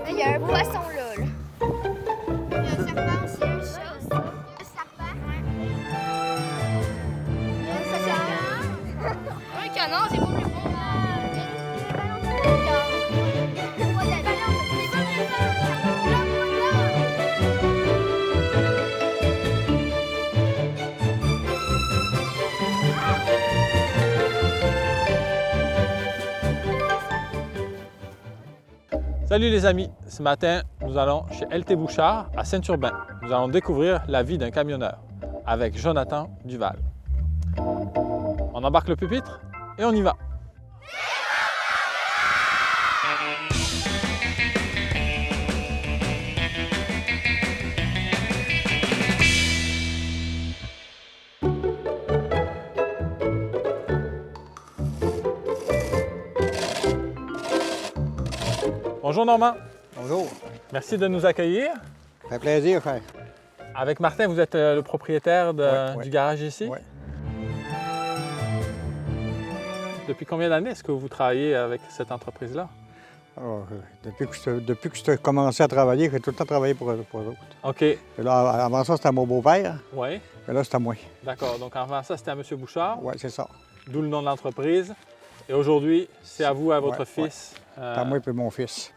Il y a un poisson là. Il y a un serpent aussi, un chat aussi. Un serpent. Il y a un canard. Un canard, c'est pas plus beau. Salut les amis, ce matin nous allons chez LT Bouchard à Saint-Urbain. Nous allons découvrir la vie d'un camionneur avec Jonathan Duval. On embarque le pupitre et on y va. Bonjour Normand. Bonjour. Merci de nous accueillir. Ça fait plaisir, frère. Avec Martin, vous êtes le propriétaire Ouais. du garage ici. Oui. Depuis combien d'années est-ce que vous travaillez avec cette entreprise-là? Depuis que j'ai commencé à travailler, j'ai tout le temps travaillé pour eux autres. OK. Et là, avant ça, c'était à mon beau-père, Oui. mais là, c'était à moi. D'accord. Donc avant ça, c'était à M. Bouchard, Oui, c'est ça. d'où le nom de l'entreprise. Et aujourd'hui, c'est à vous, à votre Ouais, fils. C'est à moi et mon fils.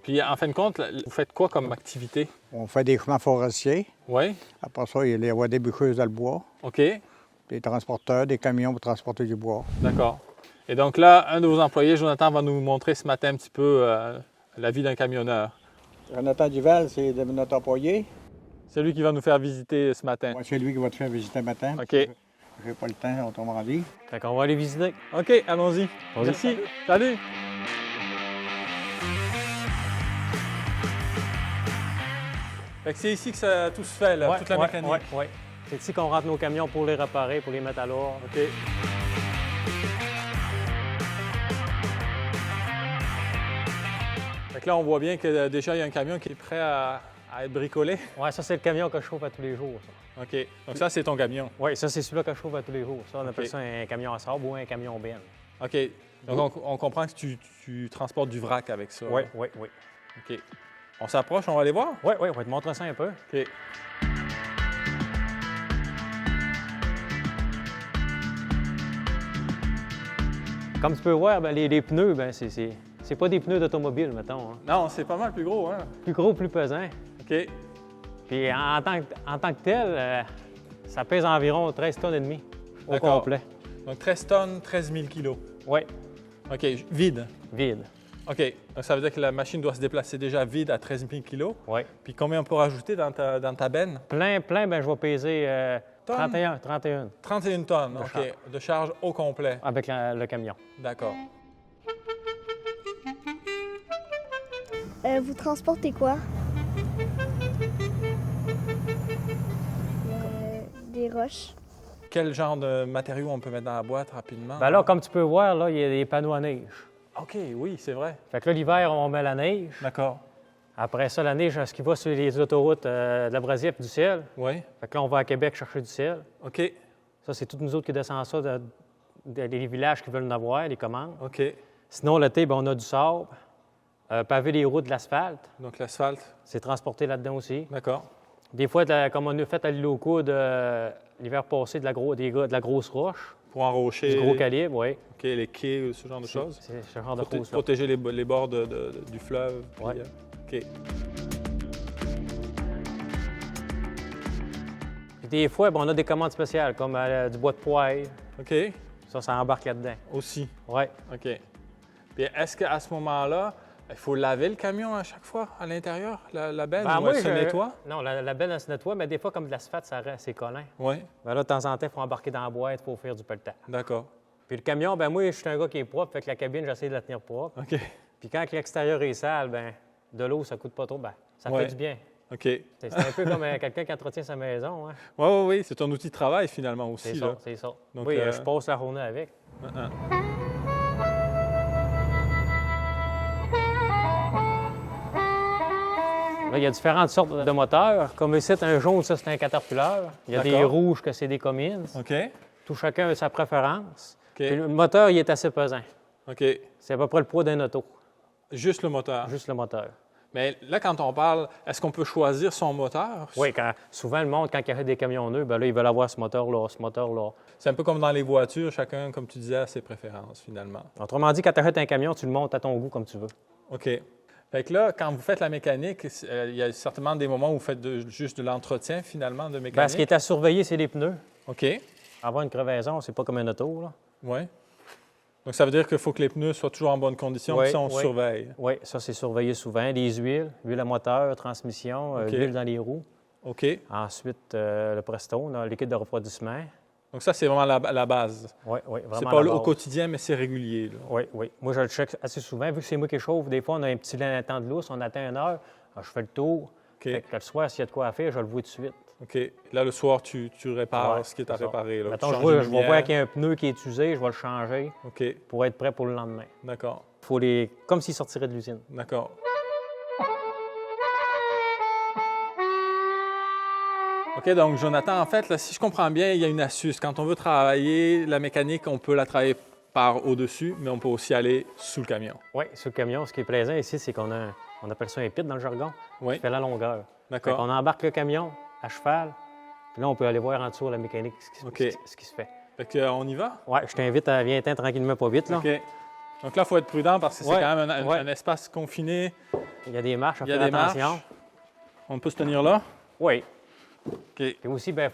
Puis en fin de compte, vous faites quoi comme activité? On fait des chemins forestiers. Oui. Après ça, il y a des bûcheuses dans le bois, OK. des transporteurs, des camions pour transporter du bois. D'accord. Et donc là, un de vos employés, Jonathan, va nous montrer ce matin un petit peu la vie d'un camionneur. Jonathan Duval, c'est notre employé. C'est lui qui va nous faire visiter ce matin. Moi, c'est lui qui va te faire visiter le matin. OK. J'ai pas le temps, autrement dit. Fait qu'on va aller visiter. OK, allons-y. Merci. Salut. Fait que c'est ici que tout se fait, là, toute la mécanique. Oui. C'est ici qu'on rentre nos camions pour les réparer, pour les mettre à l'ordre. OK. Fait que là, on voit bien que déjà, il y a un camion qui est prêt à être bricolé. Oui, ça, c'est le camion que je chauffe à tous les jours. Ça. OK. Donc ça, c'est ton camion. Oui, ça, c'est celui-là que je chauffe à tous les jours. Ça, on appelle OK. ça un camion à sable ou un camion benne. OK. Donc, on comprend que tu transportes du vrac avec ça. Oui. OK. On s'approche, on va aller voir? Oui, on va te montrer ça un peu. OK. Comme tu peux voir, ben, les pneus, ben, c'est pas des pneus d'automobile, mettons. Hein. Non, c'est pas mal plus gros, hein? Plus gros, plus pesant. OK. Puis en tant que tel, ça pèse environ 13 tonnes et demi au D'accord. complet. Donc 13 tonnes, 13 000 kilos. Oui, OK. Vide. vide. OK. Donc ça veut dire que la machine doit se déplacer déjà vide à 13 000 kilos. Oui. Puis combien on peut rajouter dans ta benne? Plein, ben, je vais peser Tonnes? 31 31 tonnes, De OK. charge. De charge au complet. avec le camion. D'accord. Vous transportez quoi? Des roches. Quel genre de matériaux on peut mettre dans la boîte rapidement? Ben là, comme tu peux voir, là, il y a des panneaux à neige. OK, oui, c'est vrai. Fait que là, l'hiver, on met la neige. D'accord. Après ça, la neige, ce qui va sur les autoroutes de la Brasière et du ciel. Oui. Fait que là, on va à Québec chercher du ciel. OK. Ça, c'est tous nous autres qui descendent ça des villages qui veulent en avoir, les commandes. OK. Sinon, l'été, ben, on a du sable, paver les routes de l'asphalte. Donc l'asphalte. C'est transporté là-dedans aussi. D'accord. Des fois, comme on a fait à l'île aux Coudes l'hiver passé, de la grosse roche, Pour enrocher. du gros calibre, oui. OK, les quais, ce genre de choses. C'est ce genre de choses-là. Protéger les bords du fleuve. puis, Ouais. OK. Puis des fois, ben, on a des commandes spéciales, comme du bois de poêle. OK. Ça embarque là-dedans. Aussi. Oui. OK. Puis est-ce qu'à ce moment-là, il faut laver le camion à chaque fois à l'intérieur, la benne, Ben, ou elle se nettoie? Non, la benne, elle se nettoie, mais des fois, comme de l'asphalte, ça reste, c'est collant. Oui. Ben là, de temps en temps, il faut embarquer dans la boîte, il faut faire du pelletage. D'accord. Puis le camion, ben moi, je suis un gars qui est propre, fait que la cabine, j'essaie de la tenir propre. OK. Puis quand l'extérieur est sale, ben de l'eau, ça coûte pas trop, ben ça Ouais. fait du bien. OK. Oui, C'est un peu comme quelqu'un qui entretient sa maison. Hein? oui, oui. C'est un outil de travail finalement aussi. C'est là. ça, c'est ça. Donc, Oui, je passe la journée avec. Hein. Là, il y a différentes sortes de moteurs. Comme ici, un jaune, ça, c'est un Caterpillar. Il y a des D'accord. rouges, que c'est des Cummins. OK. Tout chacun a sa préférence. OK. Puis le moteur, il est assez pesant. OK. C'est à peu près le poids d'un auto, Juste le moteur. juste le moteur. Mais là, quand on parle, est-ce qu'on peut choisir son moteur? Oui, souvent, le monde, quand il y a des camions neufs, ben là, ils veulent avoir ce moteur-là, ce moteur-là. C'est un peu comme dans les voitures, chacun, comme tu disais, a ses préférences finalement. Autrement dit, quand tu achètes un camion, tu le montes à ton goût comme tu veux. OK. Fait que là, quand vous faites la mécanique, il y a certainement des moments où vous faites juste de l'entretien finalement de mécanique. Ben, ce qui est à surveiller, c'est les pneus. OK. Avoir une crevaison, c'est pas comme un auto, là. Oui. Donc, ça veut dire qu'il faut que les pneus soient toujours en bonne condition, Oui, puis ça, on oui. surveille. Oui, ça, c'est surveillé souvent. Les huiles, huile à moteur, transmission, OK. huile dans les roues. OK. Ensuite, le Presto, là, liquide de refroidissement. Donc, ça, c'est vraiment la base. Oui, oui, vraiment. C'est la pas au base. quotidien, mais c'est régulier. Là. Oui, oui. Moi, je le check assez souvent. Vu que c'est moi qui chauffe, des fois, on a un petit temps de lousse, on atteint 1 heure. Alors, je fais le tour. OK. Fait que le soir, s'il y a de quoi à faire, je le vois tout de suite. OK. Là, le soir, tu répares Ouais, ce qui est à c'est ça. réparer. Là. Mettons, Tu je changes vois, une je vais voir lumière. qu'il y a un pneu qui est usé, je vais le changer OK. pour être prêt pour le lendemain. D'accord. Il faut les... comme s'il sortirait de l'usine. D'accord. OK, donc Jonathan, en fait, là, si je comprends bien, il y a une astuce. Quand on veut travailler la mécanique, on peut la travailler par au-dessus, mais on peut aussi aller sous le camion. Oui, sur le camion, ce qui est plaisant ici, c'est qu'on a, on appelle ça un pit dans le jargon, Oui, qui fait la longueur. Fait d'accord. qu'on embarque le camion à cheval, puis là, on peut aller voir en dessous la mécanique, OK. ce qui se fait. Fait qu'on y va? Oui, je t'invite à viens tranquillement, pas vite, là. OK. Donc là, il faut être prudent parce que c'est Ouais, quand même un, ouais. un espace confiné. Il y a des marches, à Il y a faire des attention. marches. On peut se tenir là? Oui. OK. Puis aussi, il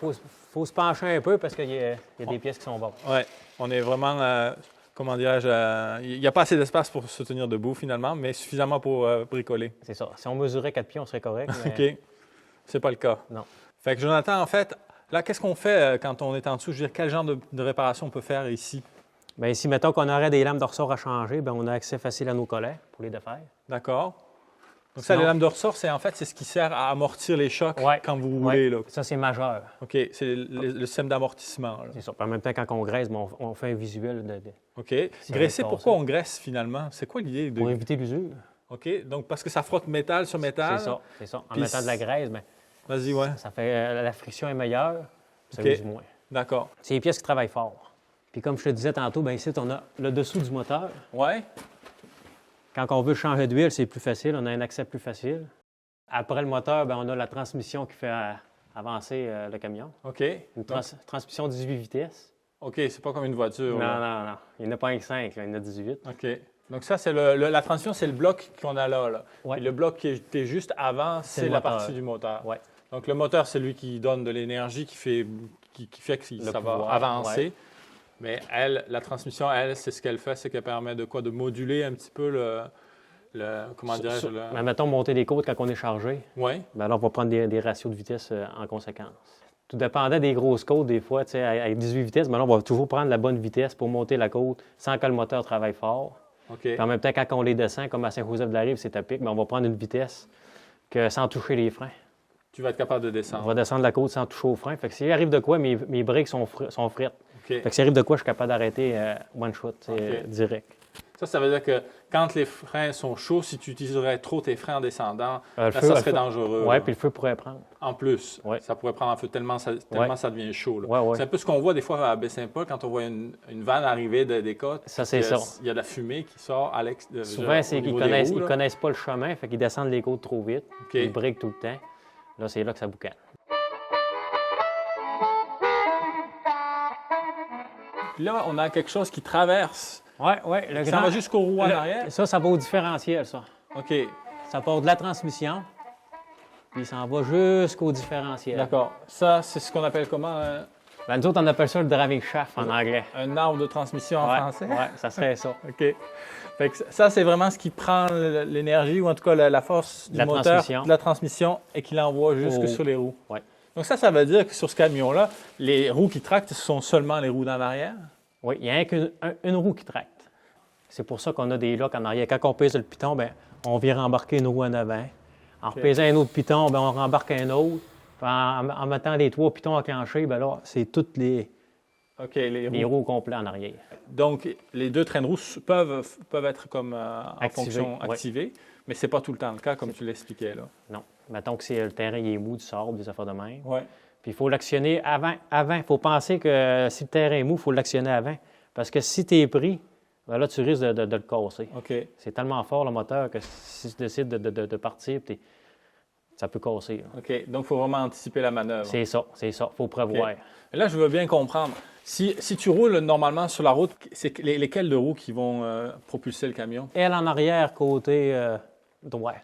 faut se pencher un peu parce qu'il y a des pièces qui sont basses. Oui. On est vraiment, comment dirais-je, il n'y a pas assez d'espace pour se tenir debout finalement, mais suffisamment pour bricoler. C'est ça. Si on mesurait 4 pieds, on serait correct. Mais... OK. C'est pas le cas. Non. Fait que Jonathan, en fait, là, qu'est-ce qu'on fait quand on est en dessous? Je veux dire, quel genre de réparation on peut faire ici? Bien, ici, mettons qu'on aurait des lames de ressort à changer, bien, on a accès facile à nos collets pour les défaire. D'accord. Donc ça, Sinon- les lames de ressort, c'est ce qui sert à amortir les chocs Ouais. quand vous roulez. Là. Ça, c'est majeur. OK, c'est le système d'amortissement. là. C'est ça. Puis en même temps, quand on graisse, bien, on fait un visuel OK. C'est Graisser, un pourquoi cassé. on graisse finalement? C'est quoi l'idée de... pour éviter l'usure. OK, donc parce que ça frotte métal sur métal. C'est ça, c'est ça. En Puis mettant de la graisse, bien, Vas-y, ouais. ça fait la friction est meilleure, ça OK. use moins. D'accord. C'est les pièces qui travaillent fort. Puis comme je te disais tantôt, bien ici, on a le dessous du moteur. Ouais. Quand on veut changer d'huile, c'est plus facile, on a un accès plus facile. Après le moteur, bien, on a la transmission qui fait avancer le camion. OK. Une Donc, transmission 18 vitesses. OK, c'est pas comme une voiture. Non, là. non, non. Il n'y en a pas un que 5, là, il y en a 18. OK. Donc ça, c'est la transmission, c'est le bloc qu'on a là. Là. Ouais. Et le bloc qui est juste avant, C'est c'est le la moteur. partie du moteur. Ouais. Donc le moteur, c'est lui qui donne de l'énergie, qui fait que ça va pouvoir, avancer. ouais. Mais elle, la transmission, elle, c'est ce qu'elle fait, c'est qu'elle permet de quoi? De moduler un petit peu comment dirais-je? Mais mettons monter les côtes quand on est chargé. Oui, Bien là, on va prendre des ratios de vitesse en conséquence. Tout dépendant des grosses côtes, des fois, tu sais, avec 18 vitesses, bien là, on va toujours prendre la bonne vitesse pour monter la côte sans que le moteur travaille fort. OK. Puis en même temps, quand on les descend, comme à Saint-Joseph-de-la-Rive, c'est à pic, mais on va prendre une vitesse sans toucher les freins. Tu vas être capable de On descendre. va descendre la côte sans toucher aux freins. Fait que s'il arrive de quoi, mes breaks sont frites. OK. Fait que s'il arrive de quoi, je suis capable d'arrêter one shot, OK. direct. Ça veut dire que quand les freins sont chauds, si tu utiliserais trop tes freins en descendant, Le là, feu, ça le serait feu. dangereux. Oui, là. puis le feu pourrait prendre. En plus, Ouais. ça pourrait prendre en feu tellement ça devient chaud. là. Ouais, ouais. C'est un peu ce qu'on voit des fois à Baie-Saint-Paul quand on voit une vanne arriver des côtes. Ça, c'est Il y a- ça. Il y a de la fumée qui sort à l'extérieur. Souvent, c'est qu'ils ne connaissent pas le chemin, fait qu'ils descendent les côtes trop vite. OK. Ils breakent tout le temps. Là, c'est là que ça boucane. Puis là, on a quelque chose qui traverse. Oui, oui. Le Ça va jusqu'au roue en arrière. Ça va au différentiel, ça. OK. Ça part de la transmission, puis ça en va jusqu'au différentiel. D'accord. Ça, c'est ce qu'on appelle comment? Ben, nous autres, on appelle ça le driving shaft en anglais. Un arbre de transmission en Ouais, français? ouais, ça serait ça. OK. Fait que ça, c'est vraiment ce qui prend l'énergie, ou en tout cas la force du La moteur, transmission. de la transmission, et qui l'envoie jusque Oh. sur les roues. Ouais. Donc ça veut dire que sur ce camion-là, les roues qui tractent, ce sont seulement les roues d'en arrière? Oui, il n'y a rien qu'une roue qui tracte. C'est pour ça qu'on a des locks en arrière. Quand on pèse le piton, ben, on vient rembarquer une roue en avant. En repaisant un autre piton, ben, on rembarque un autre. Puis en mettant les 3 pitons enclenchés, ben là, c'est toutes les OK, les roues. roues complets en arrière. Donc, les 2 trains de roues peuvent être comme en Activés, fonction ouais. activés, mais ce n'est pas tout le temps le cas, comme tu l'expliquais là. Non. Mettons que le terrain il est mou, du sable, des affaires de même. Oui. Puis il faut l'actionner avant. Il faut penser que si le terrain est mou, il faut l'actionner avant. Parce que si tu es pris, ben là, tu risques de le casser. OK. C'est tellement fort le moteur que si tu décides de partir, ça peut casser. Là. OK. Donc, il faut vraiment anticiper la manœuvre. C'est ça. Il faut prévoir. OK. Et là, je veux bien comprendre. Si tu roules normalement sur la route, c'est lesquelles de roues qui vont propulser le camion? Elle en arrière, côté droit.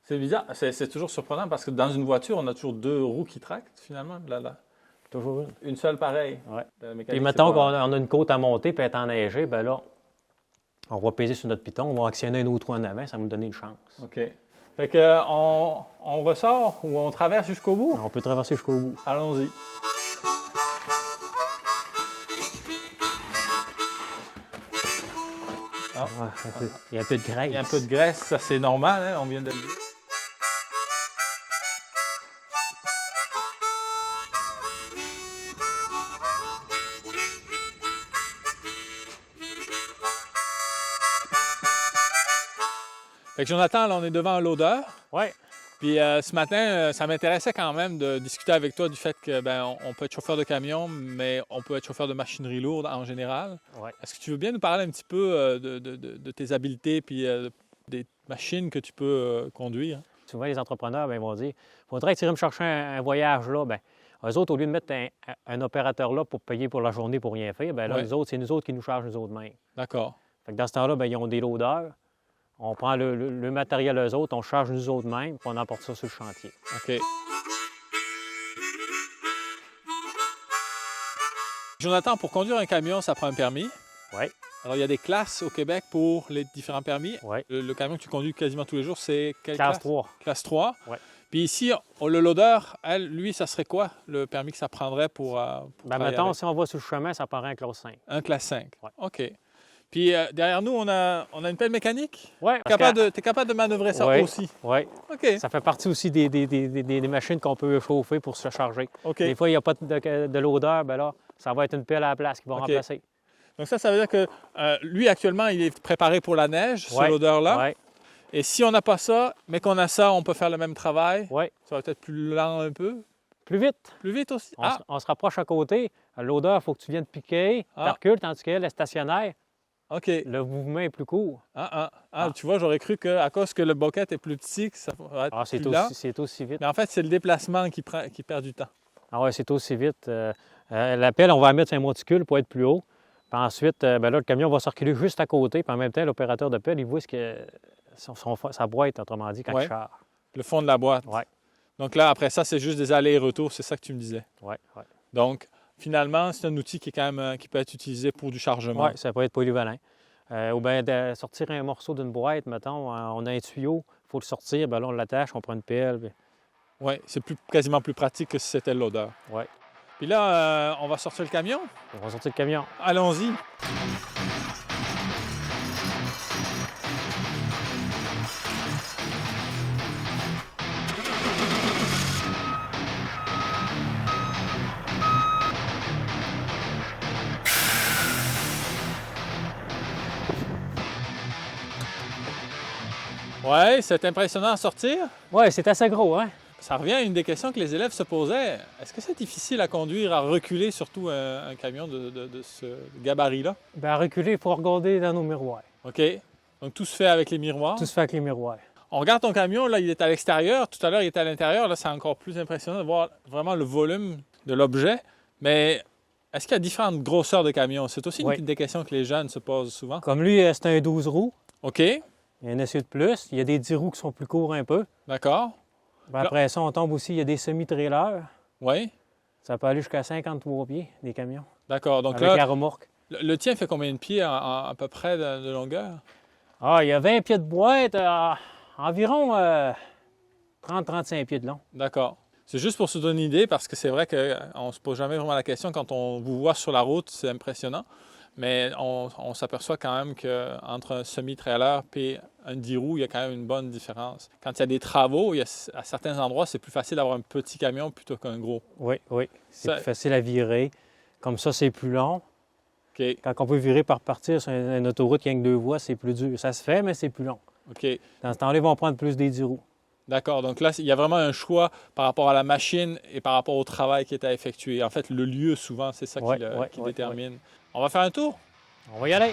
C'est bizarre. C'est toujours surprenant parce que dans une voiture, on a toujours 2 roues qui tractent, finalement. Toujours une. Une seule pareille. Ouais. La mécanique, Puis c'est mettons pas- qu'on a une côte à monter puis elle est enneigée, ben là, on va peser sur notre piton, on va actionner un autre trou en avant, ça va nous donner une chance. OK. Fait que on ressort ou on traverse jusqu'au bout? On peut traverser jusqu'au bout. Allons-y. Ouais, il y a un peu de graisse. Il y a un peu de graisse, ça c'est normal, hein, on vient de le dire. Fait que Jonathan, là, on est devant un loader. Oui. Puis ce matin, ça m'intéressait quand même de discuter avec toi du fait que on peut être chauffeur de camion, mais on peut être chauffeur de machinerie lourde en général. Ouais. Est-ce que tu veux bien nous parler un petit peu de tes habiletés puis des machines que tu peux conduire? Souvent, les entrepreneurs ben, vont dire il faudrait que tu irais me chercher un voyage là. Bien, eux autres, au lieu de mettre un opérateur là pour payer pour la journée pour rien faire, bien là, Ouais. eux autres, c'est nous autres qui nous chargent nous autres mêmes. D'accord. Fait que dans ce temps-là, bien, ils ont des loaders. On prend le matériel eux autres, on charge nous autres mêmes, puis on emporte ça sur le chantier. OK. Jonathan, pour conduire un camion, ça prend un permis. Oui, Alors, il y a des classes au Québec pour les différents permis. oui. Le camion que tu conduis quasiment tous les jours, c'est quelle Classe 3. Classe 3. Ouais. Puis ici, le loader, lui, ça serait quoi le permis que ça prendrait pour Ben, travailler mettons, avec? si on va sur le chemin, ça prendrait un classe 5. Un classe 5. Ouais. OK. Puis derrière nous, on a une pelle mécanique. Oui, Tu es capable de manœuvrer ça Ouais. aussi. Oui. OK. Ça fait partie aussi des machines qu'on peut chauffer pour se charger. OK. Des fois, il n'y a pas de loader, ben là, ça va être une pelle à la place qui va OK. remplacer. Donc ça veut dire que lui, actuellement, il est préparé pour la neige, ce Ouais. loader-là. Oui, Et si on n'a pas ça, mais qu'on a ça, on peut faire le même travail. oui. Ça va peut-être plus lent un peu. Plus vite. Plus vite aussi. On se rapproche à côté. L'odeur, il faut que tu viennes piquer, Ah. tu recules, tandis qu'elle est stationnaire. OK. Le mouvement est plus court. Tu vois, j'aurais cru qu'à cause que le boquette est plus petit, que ça va être C'est plus lent. aussi vite. Mais en fait, c'est le déplacement qui perd du temps. Ah oui, c'est aussi vite. La pelle, on va la mettre sur un monticule pour être plus haut. Puis ensuite, ben là, le camion va circuler juste à côté. Puis en même temps, l'opérateur de pelle, il voit sa boîte, autrement dit, quand Ouais. il charge. Le fond de la boîte. Ouais. Donc là, après ça, c'est juste des allers et retours. C'est ça que tu me disais. Oui, oui. Donc, finalement, c'est un outil qui est quand même qui peut être utilisé pour du chargement. Oui, ça peut être polyvalent. Ou bien de sortir un morceau d'une boîte, mettons, on a un tuyau, il faut le sortir, ben là, on l'attache, on prend une pelle. Puis... Oui, c'est quasiment plus pratique que si c'était l'odeur. Oui. Puis là, on va sortir le camion. On va sortir le camion. Allons-y. Oui, c'est impressionnant à sortir. Oui, c'est assez gros, hein? Ça revient à une des questions que les élèves se posaient. Est-ce que c'est difficile à conduire, à reculer, surtout un camion de ce gabarit-là? Bien, à reculer, il faut regarder dans nos miroirs. OK. Donc, tout se fait avec les miroirs. Tout se fait avec les miroirs. On regarde ton camion, là, il est à l'extérieur. Tout à l'heure, il était à l'intérieur. Là, c'est encore plus impressionnant de voir vraiment le volume de l'objet. Mais est-ce qu'il y a différentes grosseurs de camions? C'est aussi Oui. une des questions que les jeunes se posent souvent. Comme lui, c'est un 12 roues. OK. Il y a un essieu de plus. Il y a des 10 roues qui sont plus courts un peu. D'accord. Puis après ça, on tombe aussi, il y a des semi-trailers. Oui. Ça peut aller jusqu'à 53 pieds, des camions. D'accord. Donc avec là, la remorque. le tien fait combien de pieds à peu près de longueur? Ah, il y a 20 pieds de boîte, environ 30-35 pieds de long. D'accord. C'est juste pour se donner une idée, parce que c'est vrai qu'on ne se pose jamais vraiment la question. Quand on vous voit sur la route, c'est impressionnant. mais on s'aperçoit quand même qu'entre un semi-trailer et un 10 roues, il y a quand même une bonne différence. Quand il y a des travaux, à certains endroits, c'est plus facile d'avoir un petit camion plutôt qu'un gros. Oui, oui. C'est Ça- plus facile à virer. Comme ça, c'est plus long. OK, Quand on peut virer par partir sur une autoroute qui a que 2 voies, c'est plus dur. Ça se fait, mais c'est plus long. OK. Dans ce temps-là, ils vont prendre plus des 10 roues. D'accord. Donc là, il y a vraiment un choix par rapport à la machine et par rapport au travail qui est à effectuer. En fait, le lieu, souvent, c'est ça Ouais, qui ouais, détermine. On va faire un tour. On va y aller.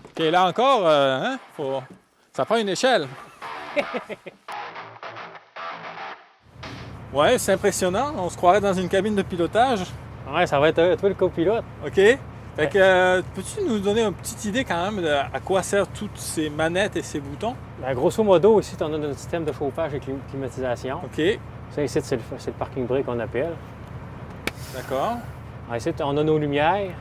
OK, là encore, ça prend une échelle. Ouais, c'est impressionnant. On se croirait dans une cabine de pilotage. Oui, ça va être toi le copilote. OK. Fait que, peux-tu nous donner une petite idée quand même de à quoi servent toutes ces manettes et ces boutons? Ben, grosso modo, ici, on a notre système de chauffage et climatisation. OK, Ça, ici, c'est le parking brake qu'on appelle. d'accord. Alors, ici, on a nos lumières.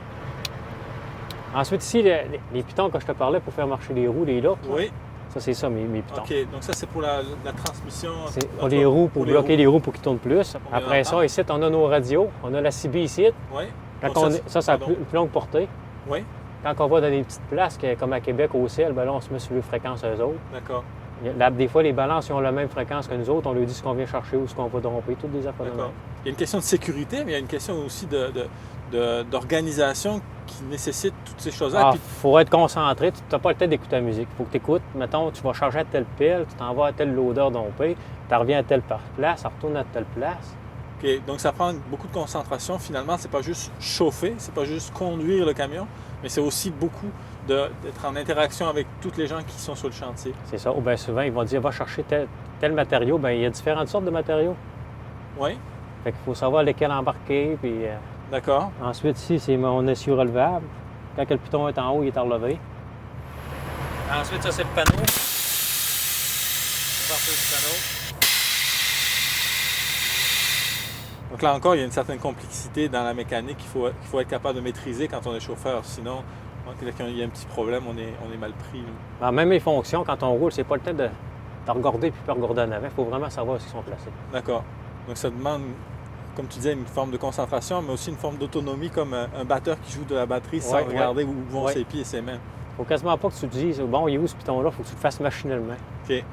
Ensuite, ici, les pitons que je te parlais pour faire marcher les roues, les lots. Oui, Ça, c'est ça, mes pitons. OK. Donc ça, c'est pour la transmission. C'est pour les roues, pour bloquer les roues pour qu'ils tournent plus. bien Après entendre. ça, ici, on a nos radios. On a la CB ici. Oui. Quand Donc on ça, est- ça a pardon. plus longue portée. Oui, Quand on va dans des petites places, comme à Québec, au ciel, ben là, on se met sur les fréquences eux autres. d'accord. Des fois, les balances, ils ont la même fréquence que nous autres. On leur dit ce qu'on vient chercher ou ce qu'on va domper, toutes des affaires de D'accord. même. Il y a une question de sécurité, mais il y a une question aussi d'organisation qui nécessite toutes ces choses-là. Ah, Puis- faut être concentré. Tu n'as pas le temps d'écouter la musique. Il faut que tu écoutes. Mettons, tu vas charger à telle pile, tu t'en vas à telle loader dompée, tu reviens à telle place, ça retourne à telle place. OK, donc ça prend beaucoup de concentration. Finalement, c'est pas juste chauffer, c'est pas juste conduire le camion, mais c'est aussi beaucoup d'être en interaction avec toutes les gens qui sont sur le chantier. C'est ça. Ou bien souvent, ils vont dire va chercher tel matériau. Bien, il y a différentes sortes de matériaux. Oui, Fait qu'il faut savoir lesquels embarquer. Puis d'accord. ensuite, ici, c'est mon essieu relevable. Quand le piton est en haut, il est à relever. Ensuite, ça, c'est le panneau. Donc là encore, il y a une certaine complexité dans la mécanique qu'il faut être capable de maîtriser quand on est chauffeur. Sinon, quand il y a un petit problème, on est mal pris. Là. Alors, même les fonctions, quand on roule, c'est pas le temps de regarder puis de regarder en avant. Il faut vraiment savoir où ils sont placés. D'accord. Donc ça demande, comme tu disais, une forme de concentration, mais aussi une forme d'autonomie comme un batteur qui joue de la batterie sans Ouais, regarder où vont Ouais. ses pieds et ses mains. Faut quasiment pas que tu te dises bon, il est où ce piton-là? Faut que tu le fasses machinalement. OK.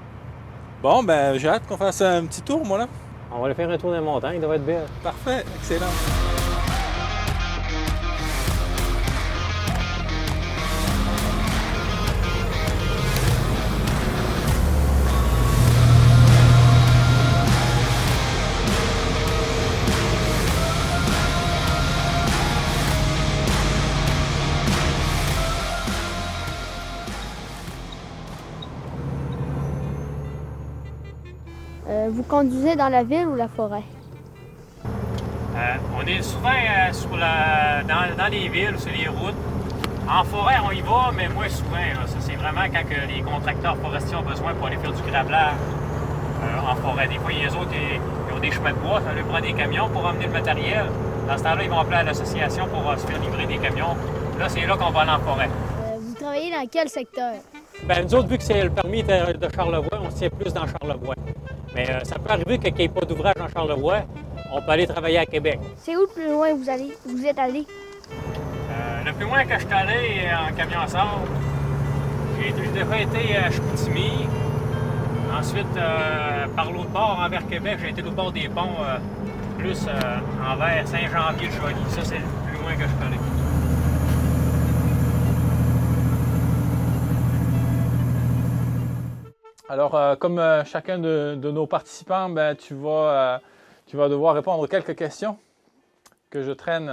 Bon, ben j'ai hâte qu'on fasse un petit tour, moi, là. On va aller faire un tour dans les montagnes, il devrait être belle. Parfait, excellent. Vous conduisez dans la ville ou la forêt? On est souvent dans les villes, sur les routes. En forêt, on y va, mais moins souvent. Là. Ça, c'est vraiment quand que les contracteurs forestiers ont besoin pour aller faire du gravelage en forêt. Des fois, les autres, ils ont des chemins de bois, ça leur prend des camions pour emmener le matériel. Dans ce temps-là, ils vont appeler à l'association pour se faire livrer des camions. Là, c'est là qu'on va aller en forêt. Vous travaillez dans quel secteur? Bien, nous autres, vu que c'est le permis de Charlevoix, on se tient plus dans Charlevoix. Mais ça peut arriver qu'il n'y ait pas d'ouvrage dans Charlevoix, on peut aller travailler à Québec. C'est où le plus loin vous êtes allé? Le plus loin que je suis allé en camion à sable, j'ai déjà été à Chicoutimi. Ensuite, par l'autre bord, envers Québec, j'ai été de l'autre bord des ponts, plus envers Saint-Janvier-le-Joli. Ça, c'est le plus loin que je suis allé. Alors, comme chacun de nos participants, ben, tu vas devoir répondre à quelques questions que je traîne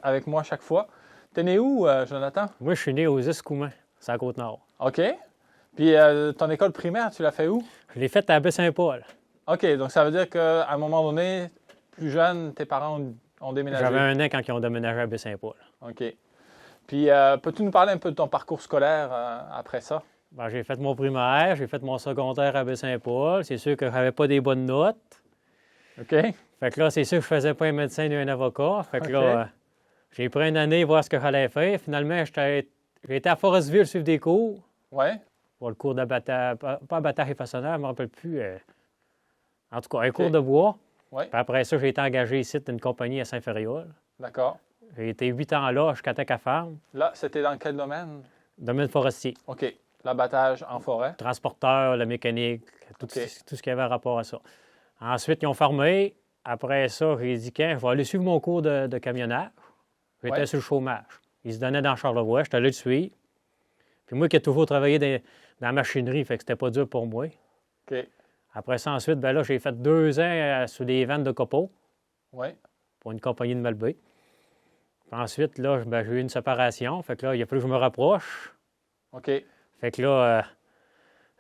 avec moi chaque fois. T'es né où, Jonathan? Moi, je suis né aux Escoumins, c'est à Côte-Nord. OK. Puis, ton école primaire, tu l'as fait où? Je l'ai faite à Baie-Saint-Paul. OK, donc ça veut dire qu'à un moment donné, plus jeune, tes parents ont déménagé. J'avais 1 an quand ils ont déménagé à Baie-Saint-Paul. OK. Puis, peux-tu nous parler un peu de ton parcours scolaire après ça? Ben, j'ai fait mon primaire, j'ai fait mon secondaire à Baie-Saint-Paul. C'est sûr que je n'avais pas des bonnes notes. OK. Fait que là, c'est sûr que je faisais pas un médecin ni un avocat. Fait que là, OK. j'ai pris une année voir ce que j'allais faire. Finalement, j'ai été à Forestville suivre des cours. Ouais. Pour le cours d'abattage, pas abattage et façonnage, je ne me rappelle plus. En tout cas, un cours de bois. Ouais. Puis après ça, j'ai été engagé ici d'une compagnie à Saint-Ferréol. D'accord. J'ai été 8 ans là, jusqu'à Tech à Farm, Là, c'était dans quel domaine? domaine forestier. OK. L'abattage en forêt. Transporteur, la mécanique, tout, OK. tout ce qui avait rapport à ça. Ensuite, ils ont fermé. Après ça, j'ai dit, je vais aller suivre mon cours de camionnage. J'étais Ouais. sur le chômage. Ils se donnaient dans Charlevoix, j'étais allé le suivre. Puis moi qui ai toujours travaillé dans la machinerie, fait que c'était pas dur pour moi. OK. Après ça, ensuite, ben là, j'ai fait 2 ans sur des ventes de copeaux Oui. pour une compagnie de Malbaie. Puis ensuite, là, ben, j'ai eu une séparation. Fait que là, il a fallu que je me rapproche. OK. Fait que là,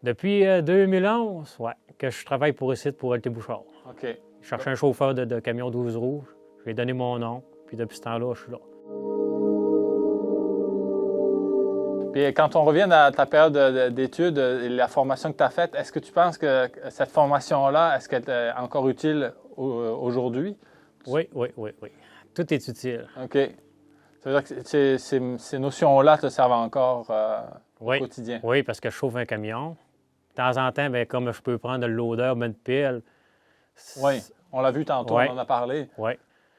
depuis 2011, ouais, que je travaille pour ici, pour LT Bouchard. OK. Je cherchais un chauffeur de camion 12 roues. Je lui ai donné mon nom. Puis depuis ce temps-là, je suis là. Puis quand on revient à ta période d'études et la formation que tu as faite, est-ce que tu penses que cette formation-là, est-ce qu'elle est encore utile aujourd'hui? Oui. Tout est utile. OK. Ça veut dire que ces notions-là te servent encore au Oui. quotidien? Oui, parce que je chauffe un camion. De temps en temps, bien, comme je peux prendre de l'odeur, une pile. Oui. On l'a vu tantôt, Ouais. on en a parlé. Oui.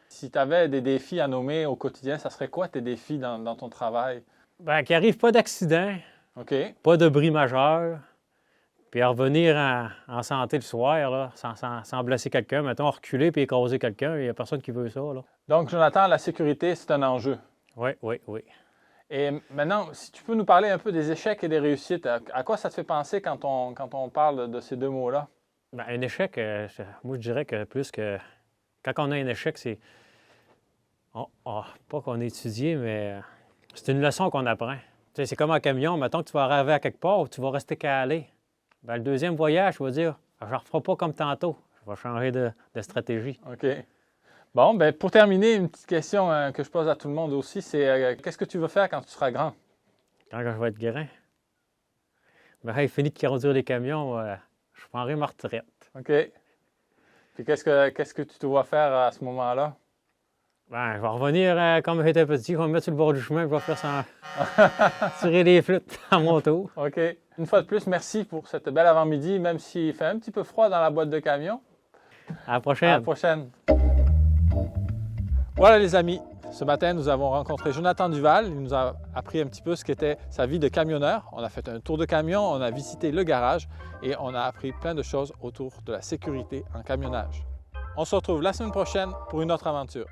Si tu avais des défis à nommer au quotidien, ça serait quoi tes défis dans ton travail? Bien, qu'il n'arrive pas d'accident, OK. pas de bris majeur, puis à revenir en santé le soir, là, sans blesser quelqu'un, mettons, reculer puis écraser quelqu'un, il n'y a personne qui veut ça, là. Donc, Jonathan, la sécurité, c'est un enjeu. Oui. Et maintenant, si tu peux nous parler un peu des échecs et des réussites, à quoi ça te fait penser quand on parle de ces deux mots-là? Bien, un échec, moi, je dirais que plus que... Quand on a un échec, c'est... pas qu'on a étudié, mais c'est une leçon qu'on apprend. Tu sais, c'est comme un camion, mettons que tu vas arriver à quelque part, tu vas rester calé. Bien, le deuxième voyage, je vais dire, je ne referai pas comme tantôt. Je vais changer de stratégie. OK. Bon, bien, pour terminer, une petite question que je pose à tout le monde aussi, c'est qu'est-ce que tu veux faire quand tu seras grand? Quand je vais être grand, ben, il finit de conduire les camions, je prendrai ma retraite. OK. Puis qu'est-ce que tu te vois faire à ce moment-là? Ben, je vais revenir comme j'étais petit, je vais me mettre sur le bord du chemin, je vais faire ça, tirer les flûtes à mon tour. OK. Une fois de plus, merci pour cette belle avant-midi, même s'il fait un petit peu froid dans la boîte de camion. À la À prochaine. la prochaine. Voilà les amis, ce matin nous avons rencontré Jonathan Duval. Il nous a appris un petit peu ce qu'était sa vie de camionneur. On a fait un tour de camion, on a visité le garage et on a appris plein de choses autour de la sécurité en camionnage. On se retrouve la semaine prochaine pour une autre aventure.